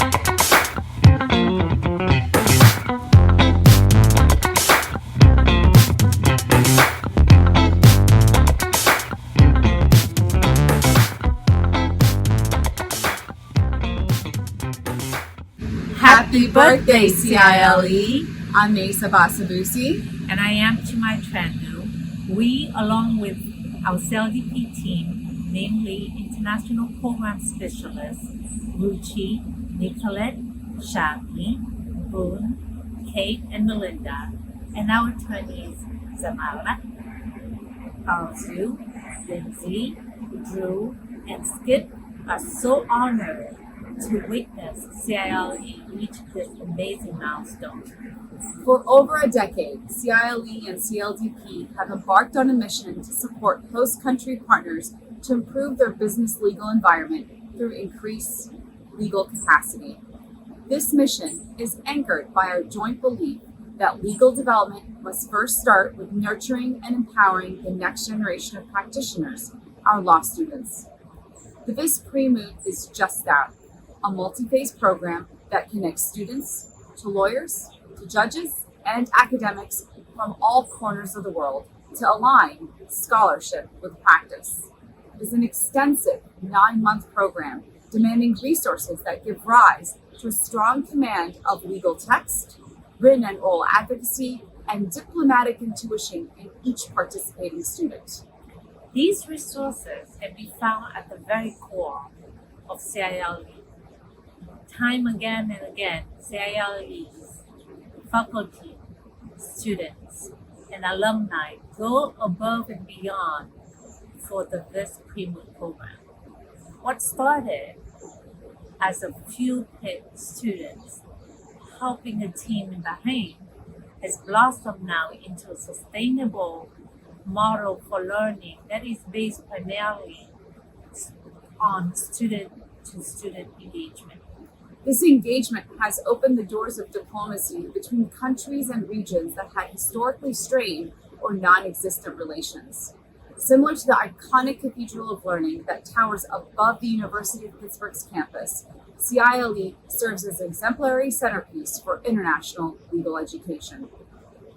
Happy birthday, CILE! I'm Mesa Basabusi. And I am Chimai Trandu. We, along with our CLDP team, namely International Program Specialists, Ruchi, Nicolette, Shagni, Boone, Kate, and Melinda, and our attorneys, Zamala, Arzu, Lindsay, Drew, and Skip, are so honored to witness CILE reach this amazing milestone. For over a decade, CILE and CLDP have embarked on a mission to support host country partners to improve their business legal environment through increased legal capacity. This mission is anchored by our joint belief that legal development must first start with nurturing and empowering the next generation of practitioners, our law students. The VIS Pre-Moot is just that, a multi-phase program that connects students to lawyers, to judges, and academics from all corners of the world to align scholarship with practice. It is an extensive 9-month program demanding resources that give rise to a strong command of legal text, written and oral advocacy, and diplomatic intuition in each participating student. These resources can be found at the very core of CILE. Time again and again, CILE's faculty, students, and alumni go above and beyond for the VIS Pre-Moot program. What started as a few paid students helping a team in Bahrain has blossomed now into a sustainable model for learning that is based primarily on student-to-student engagement. This engagement has opened the doors of diplomacy between countries and regions that had historically strained or non-existent relations. Similar to the iconic Cathedral of Learning that towers above the University of Pittsburgh's campus, CILE serves as an exemplary centerpiece for international legal education.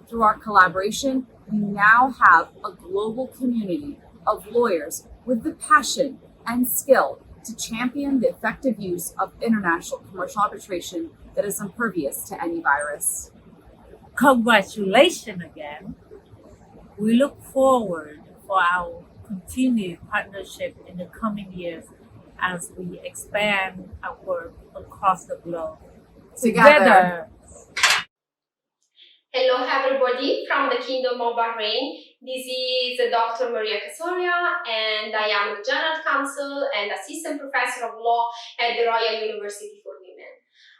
Through our collaboration, we now have a global community of lawyers with the passion and skill to champion the effective use of international commercial arbitration that is impervious to any virus. Congratulations again. We look forward for our continued partnership in the coming years as we expand our work across the globe. Together. Hello everybody from the Kingdom of Bahrain. This is Dr. Maria Casoria and I am the General Counsel and Assistant Professor of Law at the Royal University for Women.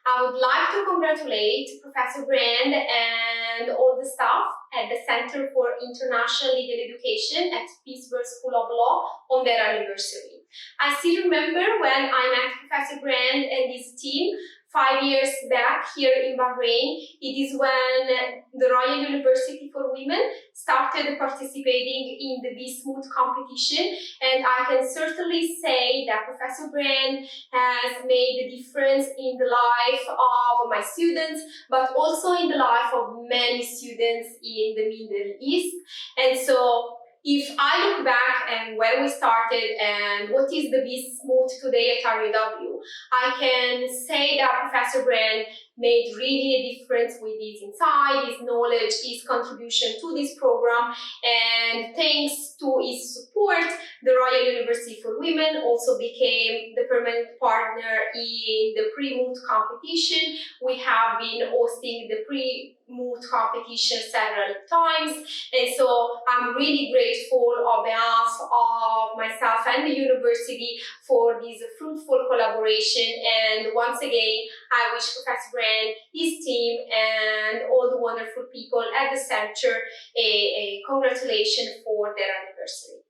I would like to congratulate Professor Brand and all the staff at the Center for International Legal Education at Pittsburgh School of Law on their anniversary. I still remember when I met Professor Brand and his team 5 years back here in Bahrain. It is when the Royal University for Women started participating in the VIS Moot competition, and I can certainly say that Professor Brand has made a difference in the life of my students, but also in the life of many students in the Middle East. And so if I look back and where we started and what is the VIS Moot today at RUW, I can say that Professor Brand made really a difference with his insight, his knowledge, his contribution to this program, and thanks to his support, the Royal University for Women also became the permanent partner in the Pre-Moot competition. We have been hosting the Pre-Moot competition several times, and so I'm really grateful on behalf of myself and the university for this fruitful collaboration. And once again, I wish Professor Brand, his team, and all the wonderful people at the center a congratulations for their anniversary.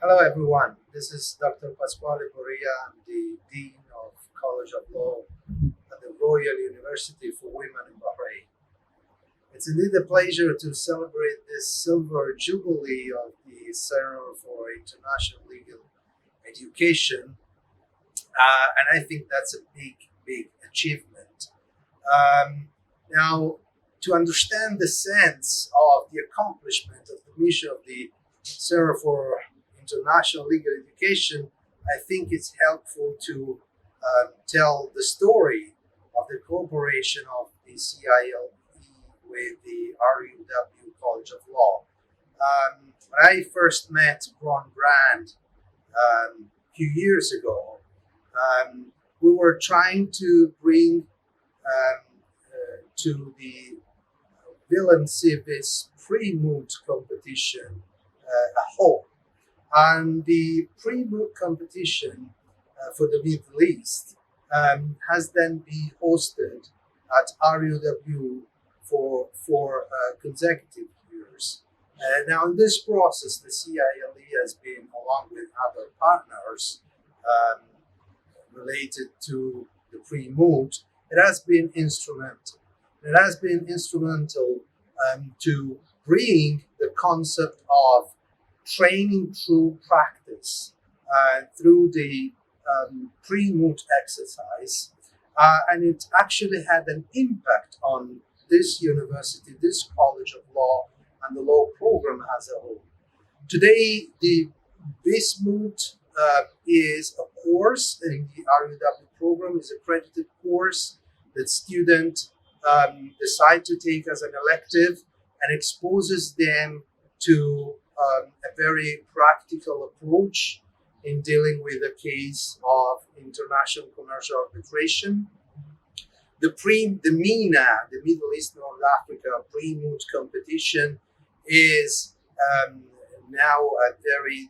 Hello everyone, this is Dr. Pasquale Correa. I'm the Dean of College of Law at the Royal University for Women in Bahrain. It's indeed a pleasure to celebrate this silver jubilee of the Center for International Legal Education. And I think that's a big big achievement. Now, to understand the sense of the accomplishment of the mission of the Center for International Legal Education, I think it's helpful to tell the story of the cooperation of the CILE with the RUW College of Law. When I first met Ron Brand a few years ago, we were trying to bring to the Willem Civis pre-moot competition a hope. And the pre-moot competition for the Middle East has then been hosted at RUW for consecutive years. Now, in this process, the CILE has been, along with other partners related to the pre-moot, it has been instrumental. It has been instrumental to bring the concept of training through practice through the pre-moot exercise, and it actually had an impact on this university, this College of Law, and the law program as a whole. Today, the BISMUT is a course in the RUW program, is an accredited course that students decide to take as an elective and exposes them to a very practical approach in dealing with a case of international commercial arbitration. The MENA, the Middle East North Africa pre-moot competition, is now a very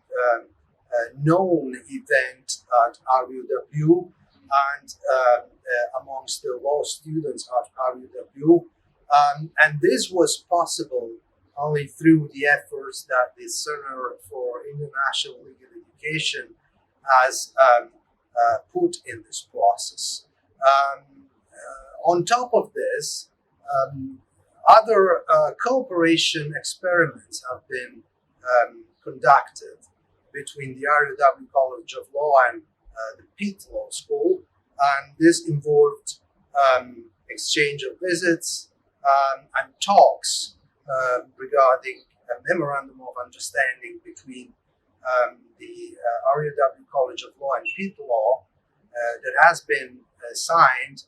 known event at RUW and amongst the law students at RUW. And this was possible only through the efforts that the Center for International Legal Education has put in this process. On top of this, other cooperation experiments have been conducted between the RUW College of Law and the Pitt Law School, and this involved exchange of visits and talks regarding a memorandum of understanding between the RUW College of Law and Pitt Law that has been signed,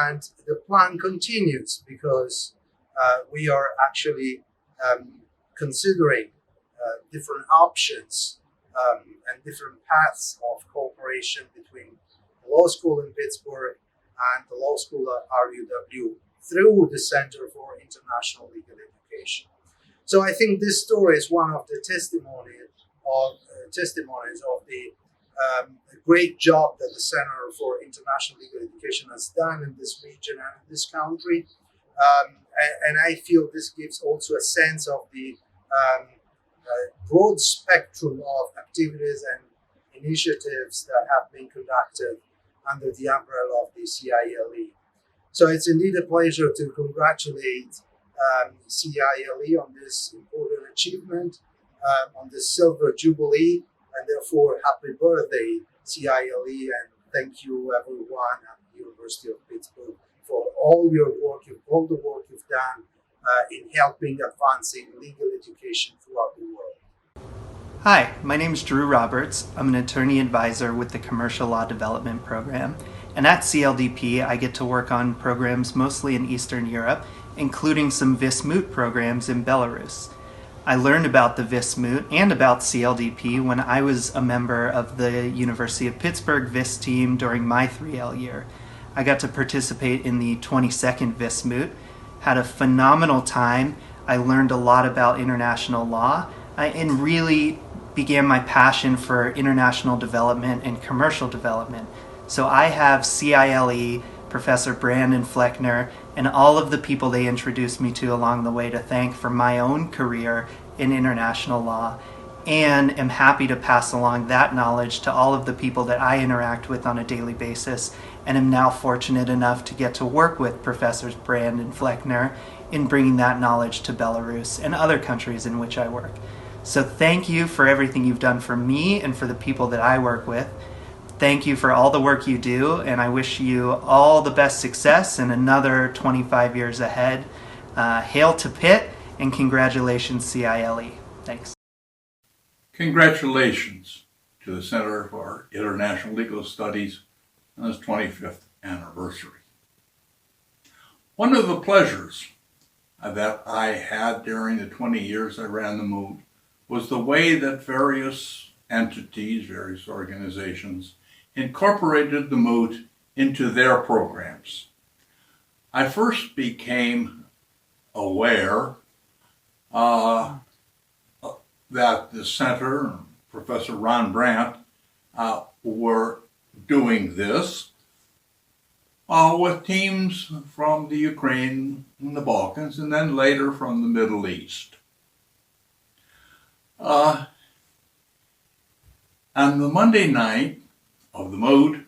and the plan continues because we are actually considering different options and different paths of cooperation between the law school in Pittsburgh and the law school at RUW through the Center for International Legal Education. So I think this story is one of the testimonies of the great job that the Center for International Legal Education has done in this region and in this country. And I feel this gives also a sense of the broad spectrum of activities and initiatives that have been conducted under the umbrella of the CILE. So it's indeed a pleasure to congratulate CILE on this important achievement, on this Silver Jubilee, and therefore happy birthday, CILE, and thank you everyone at the University of Pittsburgh for all your work, all the work you've done in helping advancing legal education throughout the world. Hi, my name is Drew Roberts. I'm an attorney advisor with the Commercial Law Development Program. And at CLDP, I get to work on programs mostly in Eastern Europe, including some VISMUT programs in Belarus. I learned about the VISMUT and about CLDP when I was a member of the University of Pittsburgh VIS team during my 3L year. I got to participate in the 22nd VISMUT, had a phenomenal time. I learned a lot about international law and really began my passion for international development and commercial development. So I have CILE, Professor Brandon Fleckner, and all of the people they introduced me to along the way to thank for my own career in international law, and am happy to pass along that knowledge to all of the people that I interact with on a daily basis, and am now fortunate enough to get to work with Professors Brandon Fleckner in bringing that knowledge to Belarus and other countries in which I work. So thank you for everything you've done for me and for the people that I work with. thank you for all the work you do, and I wish you all the best success in another 25 years ahead. Hail to Pitt, and congratulations, CILE. Thanks. Congratulations to the Center for International Legal Studies on its 25th anniversary. One of the pleasures that I had during the 20 years I ran the Moot was the way that various entities, various organizations, incorporated the Moot into their programs. I first became aware that the center and Professor Ron Brandt were doing this with teams from the Ukraine and the Balkans, and then later from the Middle East. On the Monday night of the Moot,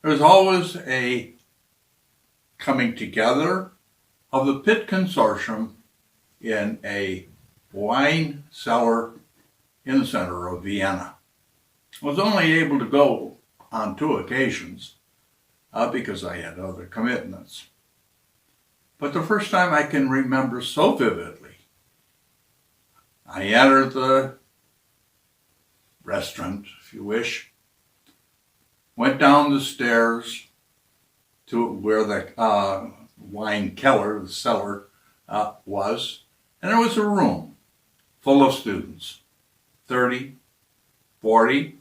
there's always a coming together of the Pitt Consortium in a wine cellar in the center of Vienna. I was only able to go on 2 occasions because I had other commitments. But the first time I can remember so vividly, I entered the restaurant, if you wish, went down the stairs to where the wine cellar, was, and there was a room full of students, 30, 40,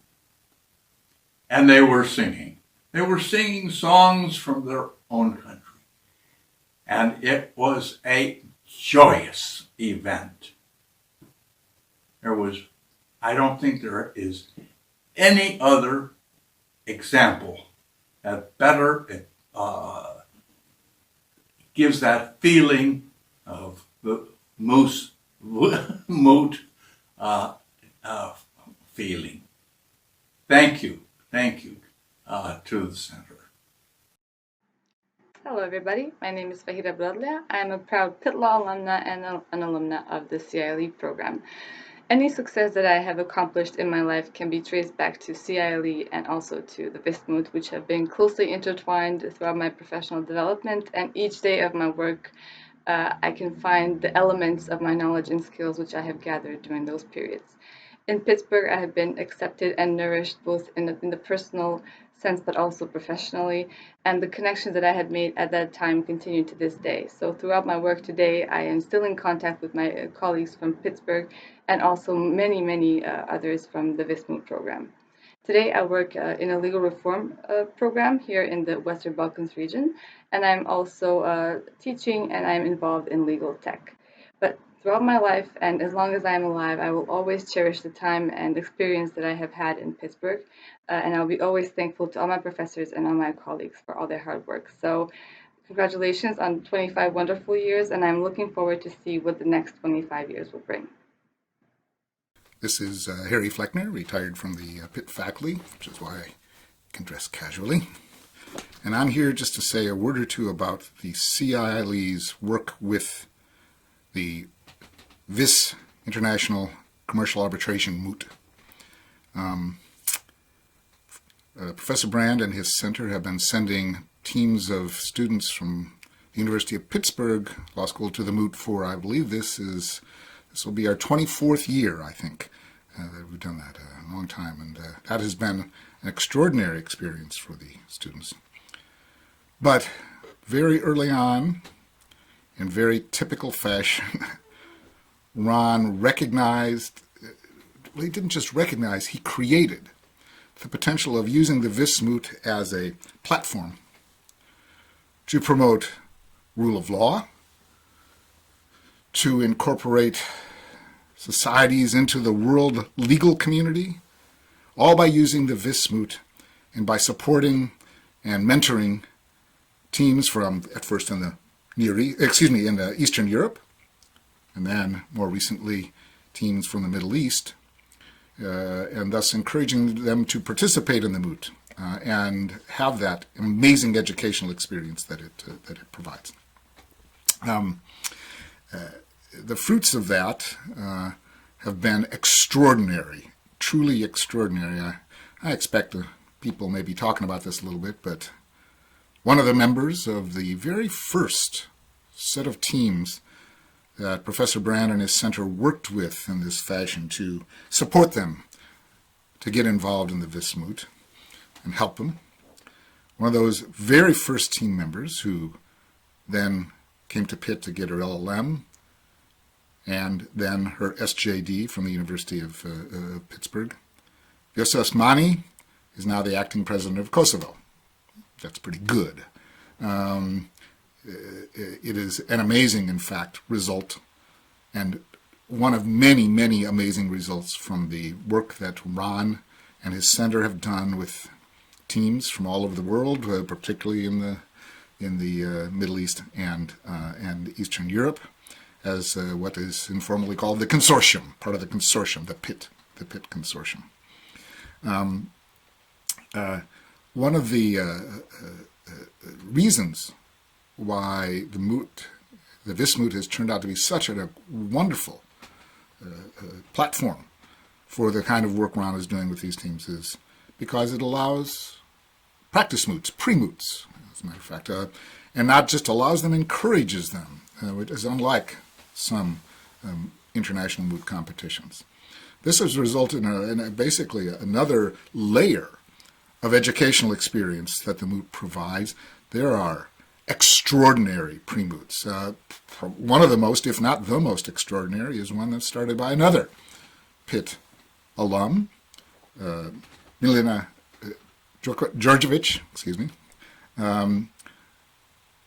and they were singing. They were singing songs from their own country. And it was a joyous event. I don't think there is any other example that better gives that feeling of the moot feeling. Thank you to the center. Hello everybody, my name is Vahida Bradley. I am a proud Pitt Law alumna and an alumna of the CILE program. Any success that I have accomplished in my life can be traced back to CILE and also to the Vismoot, which have been closely intertwined throughout my professional development, and each day of my work I can find the elements of my knowledge and skills which I have gathered during those periods. In Pittsburgh, I have been accepted and nourished both in the personal sense but also professionally, and the connections that I had made at that time continue to this day. So throughout my work today, I am still in contact with my colleagues from Pittsburgh and also many others from the Vismoot program. Today, I work in a legal reform program here in the Western Balkans region, and I'm also teaching and I'm involved in legal tech. But throughout my life, and as long as I am alive, I will always cherish the time and experience that I have had in Pittsburgh, and I'll be always thankful to all my professors and all my colleagues for all their hard work. So congratulations on 25 wonderful years, and I'm looking forward to see what the next 25 years will bring. This is Harry Fleckner, retired from the Pitt faculty, which is why I can dress casually. And I'm here just to say a word or two about the CILE's work with the VIS International Commercial Arbitration Moot. Professor Brand and his center have been sending teams of students from the University of Pittsburgh Law School to the Moot for, I believe this will be our 24th year, I think, that we've done that a long time. And that has been an extraordinary experience for the students. But very early on, in very typical fashion, Ron recognized, well, he didn't just recognize, he created the potential of using the Vismoot as a platform to promote rule of law, to incorporate societies into the world legal community, all by using the Vismoot and by supporting and mentoring teams from, at first in the Eastern Europe, and then more recently teams from the Middle East, and thus encouraging them to participate in the Moot and have that amazing educational experience that it provides. The fruits of that have been extraordinary, truly extraordinary. I expect people may be talking about this a little bit, but one of the members of the very first set of teams that Professor Brand and his center worked with in this fashion to support them to get involved in the Wismut and help them. One of those very first team members who then came to Pitt to get her LLM and then her SJD from the University of Pittsburgh. Vjosa Osmani is now the acting president of Kosovo. That's pretty good. It is an amazing, in fact, result, and one of many, many amazing results from the work that Ron and his center have done with teams from all over the world, particularly in the Middle East and Eastern Europe, as what is informally called the consortium, part of the consortium, the Pitt consortium. One of the reasons why the Wismut has turned out to be such a wonderful platform for the kind of work Ron is doing with these teams is because it allows practice moots, pre-moots, as a matter of fact, and not just allows them, encourages them, which is unlike some international moot competitions. This has resulted in basically another layer of educational experience that the moot provides. There are extraordinary pre-moots. One of the most, if not the most extraordinary, is one that's started by another Pitt alum, Milena Djordjevic,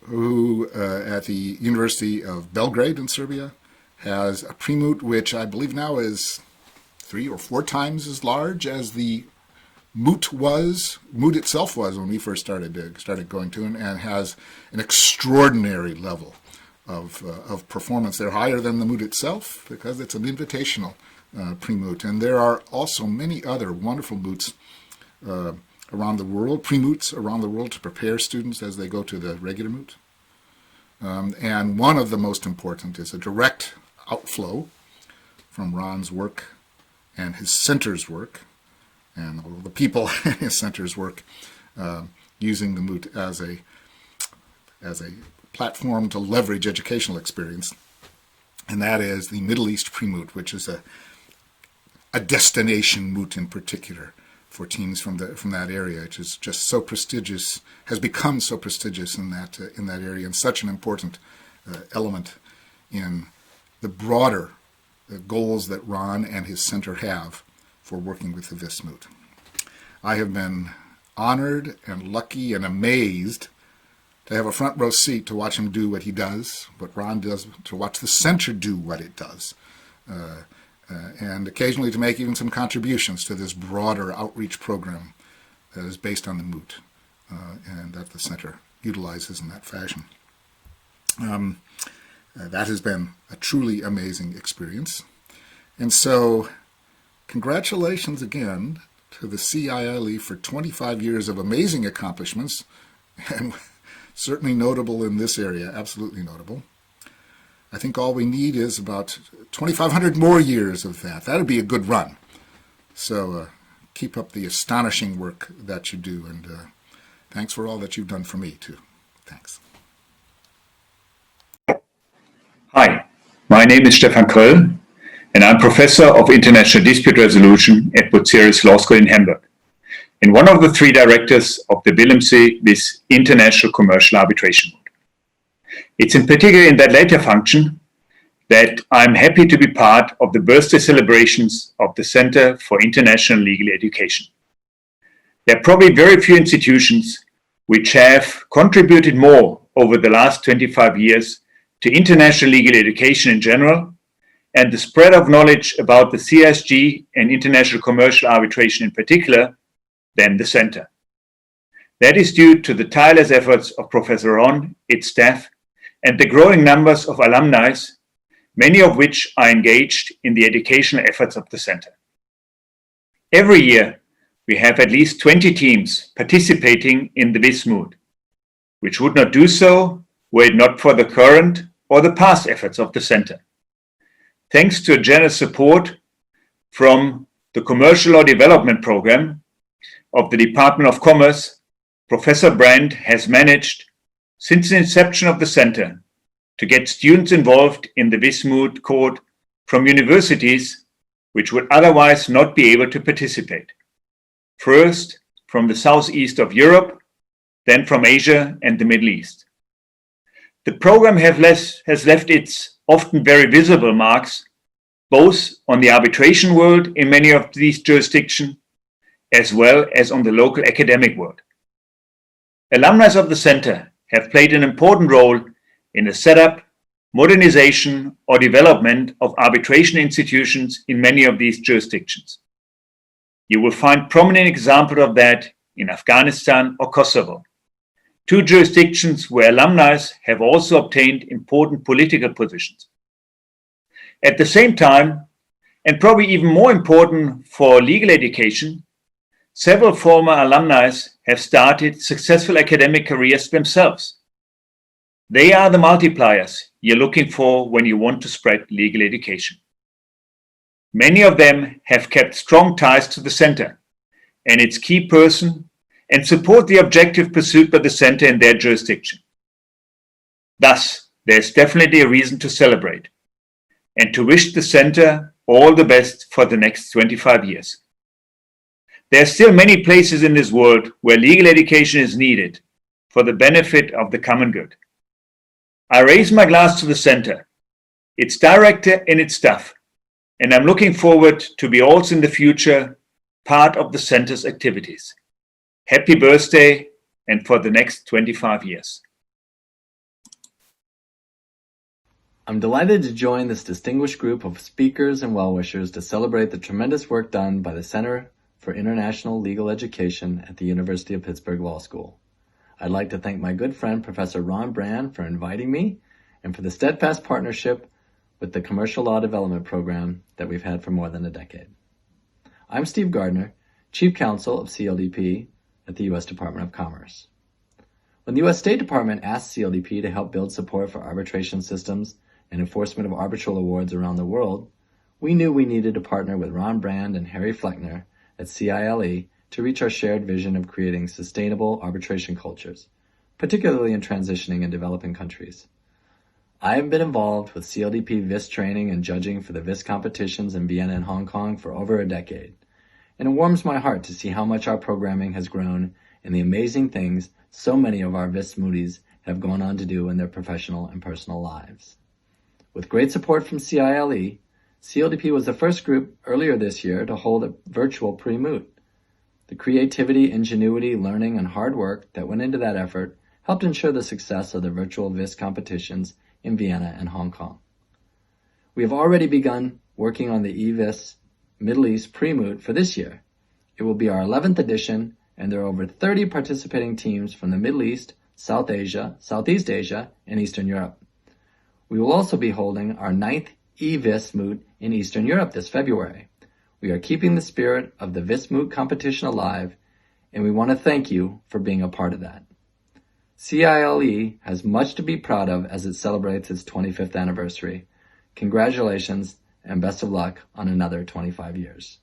who at the University of Belgrade in Serbia has a pre-moot which I believe now is 3 or 4 times as large as the moot itself was when we first started going to it, and has an extraordinary level of performance. They're higher than the moot itself because it's an invitational pre-moot. And there are also many other wonderful moots around the world, pre-moots around the world to prepare students as they go to the regular moot. And one of the most important is a direct outflow from Ron's work and his center's work, and all the people in his center's work, using the moot as a platform to leverage educational experience, and that is the Middle East pre-moot, which is a destination moot in particular for teams from that area, which is just so prestigious, has become so prestigious in that area, and such an important element in the broader goals that Ron and his center have for working with the Wismut. I have been honored and lucky and amazed to have a front row seat to watch him do what he does, what Ron does, to watch the center do what it does, and occasionally to make even some contributions to this broader outreach program that is based on the moot and that the center utilizes in that fashion. That has been a truly amazing experience. And so, congratulations again to the CILE for 25 years of amazing accomplishments, and certainly notable in this area, absolutely notable. I think all we need is about 2,500 more years of that. That would be a good run. So keep up the astonishing work that you do, and thanks for all that you've done for me, too. Thanks. Hi, my name is Stefan Kröll, and I'm Professor of International Dispute Resolution at Bucerius Law School in Hamburg, and one of the 3 directors of the WILMSE, this International Commercial Arbitration Board. It's in particular in that later function that I'm happy to be part of the birthday celebrations of the Center for International Legal Education. There are probably very few institutions which have contributed more over the last 25 years to international legal education in general, and the spread of knowledge about the CISG and international commercial arbitration in particular, than the center. That is due to the tireless efforts of Professor Ron, its staff, and the growing numbers of alumni, many of which are engaged in the educational efforts of the center. Every year, we have at least 20 teams participating in the Wismut, which would not do so were it not for the current or the past efforts of the center. Thanks to a generous support from the Commercial Law Development Program, of the Department of Commerce, Professor Brand has managed, since the inception of the center, to get students involved in the Wismut code from universities which would otherwise not be able to participate. First, from the southeast of Europe, then from Asia and the Middle East. The program has left its often very visible marks both on the arbitration world in many of these jurisdictions, as well as on the local academic world. Alumni of the center have played an important role in the setup, modernization, or development of arbitration institutions in many of these jurisdictions. You will find prominent examples of that in Afghanistan or Kosovo, two jurisdictions where alumni have also obtained important political positions. At the same time, and probably even more important for legal education, several former alumni have started successful academic careers themselves. They are the multipliers you're looking for when you want to spread legal education. Many of them have kept strong ties to the center and its key person and support the objective pursued by the center in their jurisdiction. Thus, there's definitely a reason to celebrate and to wish the center all the best for the next 25 years. There are still many places in this world where legal education is needed for the benefit of the common good. I raise my glass to the center, its director and its staff, and I'm looking forward to be also in the future part of the center's activities. Happy birthday and for the next 25 years. I'm delighted to join this distinguished group of speakers and well-wishers to celebrate the tremendous work done by the Center for International Legal Education at the University of Pittsburgh Law School. I'd like to thank my good friend, Professor Ron Brand, for inviting me and for the steadfast partnership with the Commercial Law Development Program that we've had for more than a decade. I'm Steve Gardner, Chief Counsel of CLDP at the U.S. Department of Commerce. When the U.S. State Department asked CLDP to help build support for arbitration systems and enforcement of arbitral awards around the world, we knew we needed to partner with Ron Brand and Harry Fleckner at CILE to reach our shared vision of creating sustainable arbitration cultures, particularly in transitioning and developing countries. I have been involved with CLDP VIS training and judging for the VIS competitions in Vienna and Hong Kong for over a decade, and it warms my heart to see how much our programming has grown and the amazing things so many of our VIS Smoothies have gone on to do in their professional and personal lives. With great support from CILE, CLDP was the first group earlier this year to hold a virtual pre-moot. The creativity, ingenuity, learning, and hard work that went into that effort helped ensure the success of the virtual VIS competitions in Vienna and Hong Kong. We have already begun working on the EVIS Middle East pre-moot for this year. It will be our 11th edition, and there are over 30 participating teams from the Middle East, South Asia, Southeast Asia, and Eastern Europe. We will also be holding our 9th EVIS moot in Eastern Europe this February. We are keeping the spirit of the VIS moot competition alive, and we want to thank you for being a part of that. CILE has much to be proud of as it celebrates its 25th anniversary. Congratulations and best of luck on another 25 years.